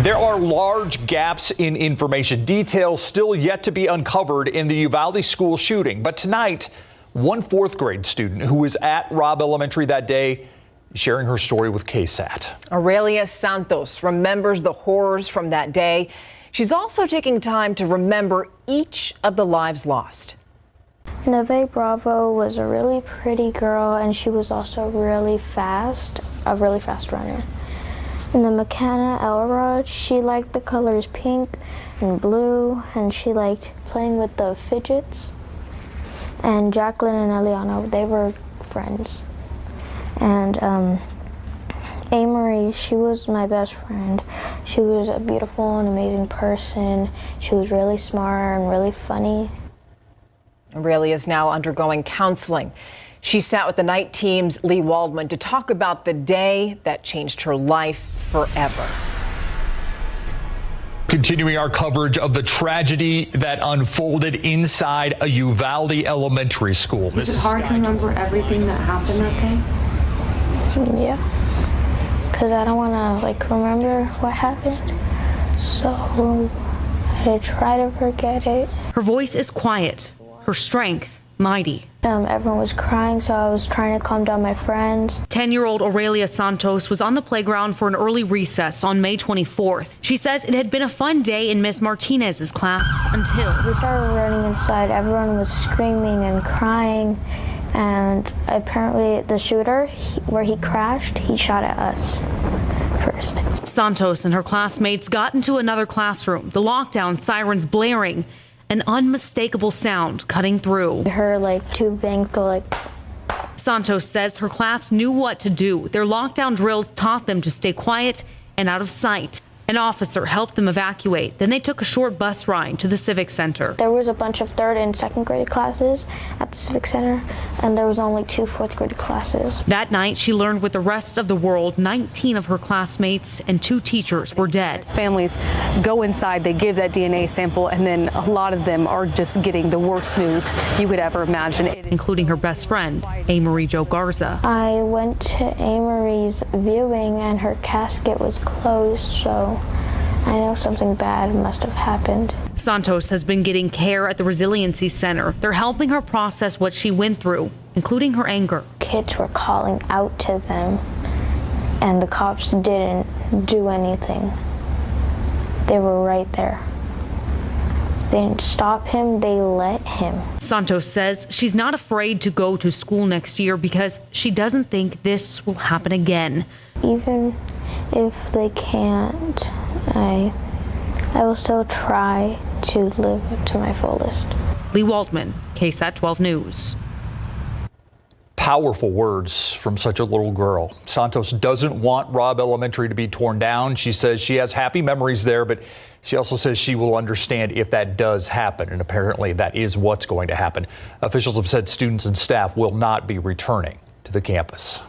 There are large gaps in information, details still yet to be uncovered in the Uvalde school shooting. But tonight, one fourth grade student who was at Robb Elementary that day is sharing her story with KSAT. Aurelia Santos remembers the horrors from that day. She's also taking time to remember each of the lives lost. Neve Bravo was a really pretty girl, and she was also a really fast runner. And the McKenna Elrod, she liked the colors pink and blue, and she liked playing with the fidgets. And Jacqueline and Eliana, they were friends. And Amory, she was my best friend. She was a beautiful and amazing person. She was really smart and really funny. Aurelia is now undergoing counseling. She sat with the night team's Lee Waldman to talk about the day that changed her life forever. Continuing our coverage of the tragedy that unfolded inside a Uvalde elementary school. Is it hard to remember everything that happened that day? Yeah, because I don't want to remember what happened, so I try to forget it. Her voice is quiet, her strength mighty. Everyone was crying, so I was trying to calm down my friends. 10-year-old Aurelia Santos was on the playground for an early recess on May 24th. She says it had been a fun day in Miss Martinez's class until we started running inside. Everyone was screaming and crying, and apparently the shooter, where he crashed, he shot at us first. Santos and her classmates got into another classroom, the lockdown sirens blaring, an unmistakable sound cutting through. I heard two bangs go Santos says her class knew what to do. Their lockdown drills taught them to stay quiet and out of sight. An officer helped them evacuate. Then they took a short bus ride to the Civic Center. There was a bunch of 3rd and 2nd grade classes at the Civic Center, and there was only 2 4th grade classes. That night, she learned with the rest of the world, 19 of her classmates and 2 teachers were dead. Families go inside, they give that DNA sample, and then a lot of them are just getting the worst news you could ever imagine. Including her best friend, Amory Jo Garza. I went to Amory's viewing, and her casket was closed, so I know something bad must have happened. Santos has been getting care at the Resiliency Center. They're helping her process what she went through, including her anger. Kids were calling out to them, and the cops didn't do anything. They were right there. They didn't stop him, they let him. Santos says she's not afraid to go to school next year because she doesn't think this will happen again. Even if they can't, I will still try to live to my fullest. Lee Waldman, KSAT 12 News. Powerful words from such a little girl. Santos doesn't want Robb Elementary to be torn down. She says she has happy memories there, but she also says she will understand if that does happen. And apparently that is what's going to happen. Officials have said students and staff will not be returning to the campus.